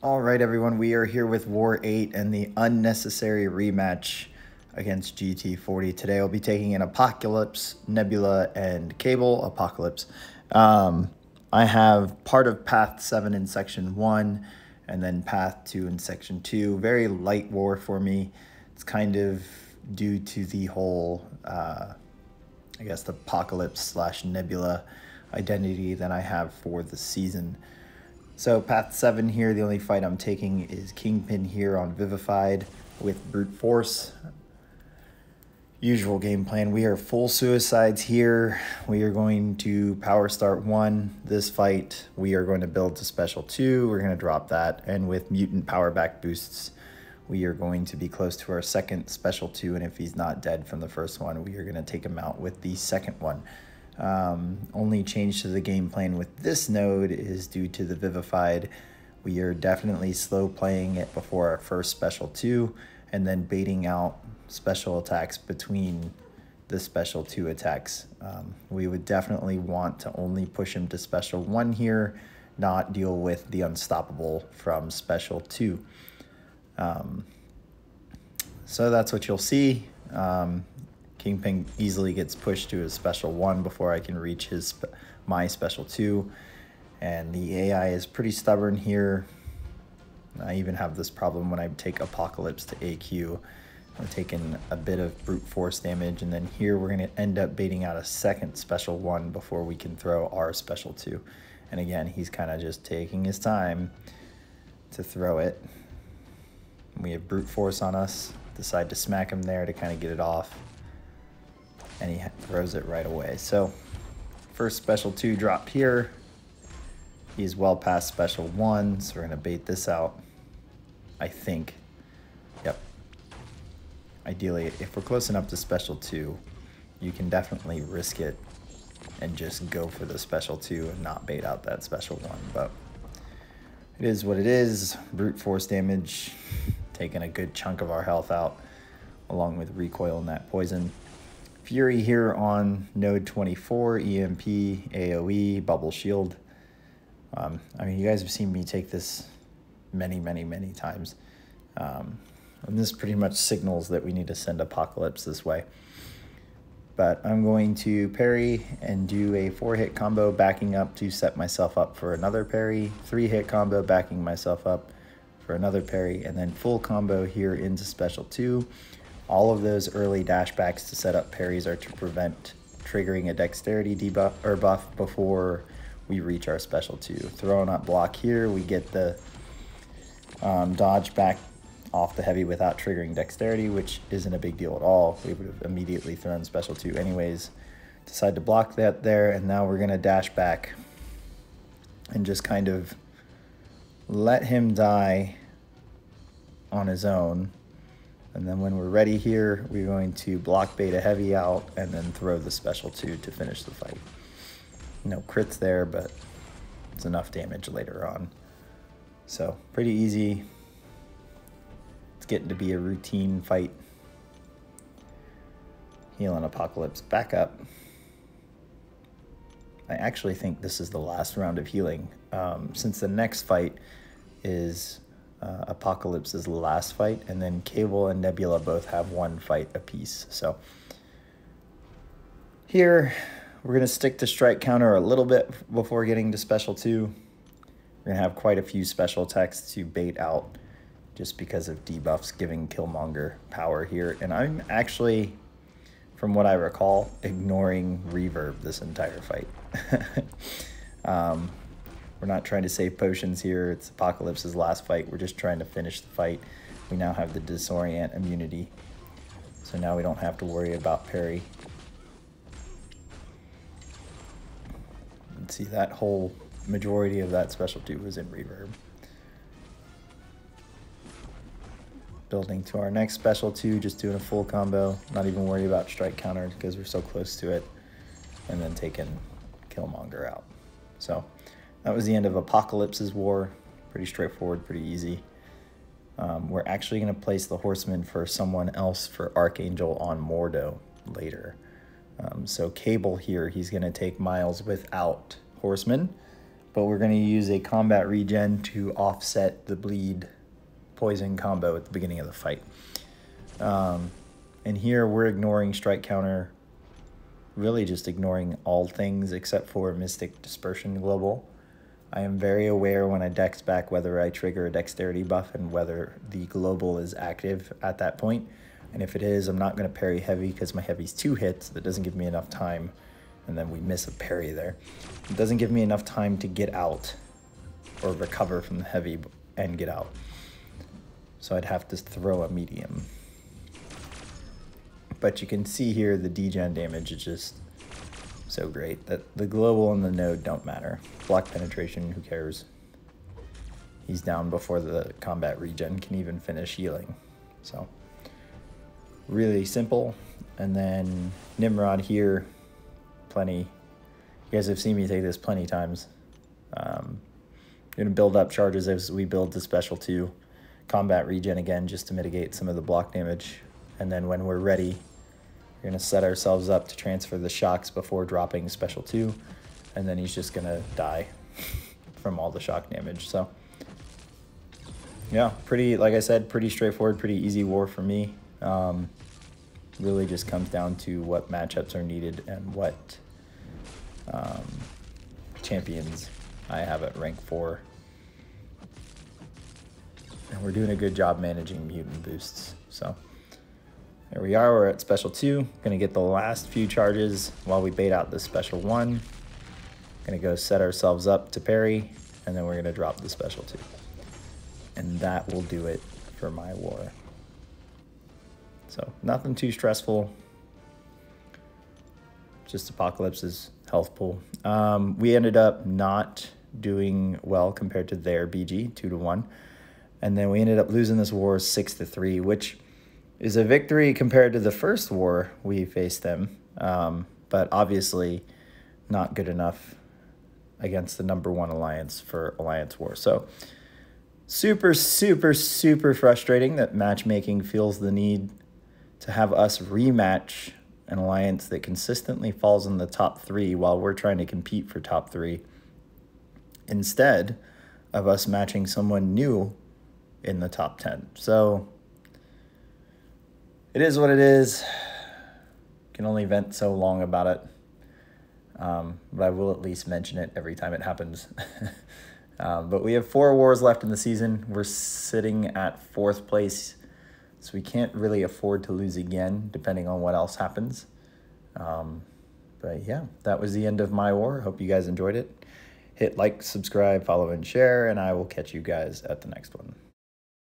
All right, everyone, we are here with War 8 and the unnecessary rematch against GT40. Today I'll be taking in Apocalypse, Nebula, and Cable. Apocalypse. I have part of Path 7 in Section 1 and then Path 2 in Section 2. Very light war for me. It's kind of due to the whole, I guess, the Apocalypse / Nebula identity that I have for the season. So Path 7 here, the only fight I'm taking is Kingpin here on Vivified with Brute Force. Usual game plan. We are full suicides here. We are going to power start 1 this fight. We are going to build to special 2. We're going to drop that. And with mutant power back boosts, we are going to be close to our second special 2. And if he's not dead from the first one, we are going to take him out with the second one. Only change to the game plan with this node is due to the Vivified. We are definitely slow playing it before our first special 2 and then baiting out special attacks between the special 2 attacks. We would definitely want to only push him to special 1 here, not deal with the unstoppable from special 2. So that's what you'll see. Kingpin easily gets pushed to his special 1 before I can reach my special 2. And the AI is pretty stubborn here. I even have this problem when I take Apocalypse to AQ. I'm taking a bit of brute force damage, and then here we're going to end up baiting out a second special 1 before we can throw our special 2. And again, he's kind of just taking his time to throw it. We have brute force on us. Decide to smack him there to kind of get it off. And he throws it right away. So first special 2 dropped here. He's well past special 1, so we're gonna bait this out, I think. Yep. Ideally, if we're close enough to special 2, you can definitely risk it and just go for the special 2 and not bait out that special 1. But it is what it is. Brute force damage, taking a good chunk of our health out, along with recoil and that poison. Fury here on node 24, EMP, AoE, bubble shield. I mean, you guys have seen me take this many times. And this pretty much signals that we need to send Apocalypse this way. But I'm going to parry and do a 4-hit combo, backing up to set myself up for another parry, 3-hit combo, backing myself up for another parry, and then full combo here into special 2. All of those early dashbacks to set up parries are to prevent triggering a dexterity debuff or buff before we reach our special 2. Throwing up block here, we get the dodge back off the heavy without triggering dexterity, which isn't a big deal at all. We would have immediately thrown special 2 anyways. Decide to block that there, and now we're going to dash back and just kind of let him die on his own. And then when we're ready here, we're going to block bait a heavy out and then throw the special 2 to finish the fight. No crits there, but it's enough damage later on. So pretty easy. It's getting to be a routine fight. Healing Apocalypse back up. I actually think this is the last round of healing, since the next fight is Apocalypse's last fight, and then Cable and Nebula both have 1 fight apiece. So here we're going to stick to strike counter a little bit before getting to special 2. We're going to have quite a few special attacks to bait out just because of debuffs giving Killmonger power here. And I'm actually, from what I recall, ignoring reverb this entire fight. We're not trying to save potions here. It's Apocalypse's last fight. We're just trying to finish the fight. We now have the disorient immunity, so now we don't have to worry about parry. Let's see, that whole majority of that special 2 was in reverb. Building to our next special 2, just doing a full combo. Not even worried about strike counter because we're so close to it. And then taking Killmonger out. So that was the end of Apocalypse's war. Pretty straightforward, pretty easy. We're actually going to place the Horseman for someone else for Archangel on Mordo later. So Cable here, he's going to take Miles without Horseman. but we're going to use a combat regen to offset the bleed poison combo at the beginning of the fight. And here we're ignoring strike counter, really just ignoring all things except for miss-tic dispersion global. I am very aware when I dex back whether I trigger a dexterity buff and whether the global is active at that point. And if it is, I'm not going to parry heavy because my heavy's 2 hits. That doesn't give me enough time. And then we miss a parry there. It doesn't give me enough time to get out or recover from the heavy and get out. So I'd have to throw a medium. But you can see here the degen damage is just so great that the global and the node don't matter. Block penetration, who cares? He's down before the combat regen can even finish healing. So really simple. And then Nimrod here, plenty. You guys have seen me take this plenty times. Gonna build up charges as we build to special 2. Combat regen again just to mitigate some of the block damage. And then when we're ready, we're going to set ourselves up to transfer the shocks before dropping special 2, and then he's just going to die from all the shock damage. So, yeah, pretty, like I said, pretty straightforward, pretty easy war for me. Really just comes down to what matchups are needed and what champions I have at rank 4. And we're doing a good job managing mutant boosts, so... There we are, we're at special 2. Gonna get the last few charges while we bait out the special 1. Gonna go set ourselves up to parry, and then we're gonna drop the special 2. And that will do it for my war. So nothing too stressful. Just Apocalypse's health pool. We ended up not doing well compared to their BG, 2-1. And then we ended up losing this war 6-3, which is a victory compared to the first war we faced them, but obviously not good enough against the #1 alliance for Alliance War. So super, super, super frustrating that matchmaking feels the need to have us rematch an alliance that consistently falls in the top 3 while we're trying to compete for top 3, instead of us matching someone new in the top 10. So it is what it is. Can only vent so long about it. But I will at least mention it every time it happens. But we have 4 wars left in the season. We're sitting at 4th place, so we can't really afford to lose again, depending on what else happens. But yeah, that was the end of my war. Hope you guys enjoyed it. Hit like, subscribe, follow, and share, and I will catch you guys at the next one.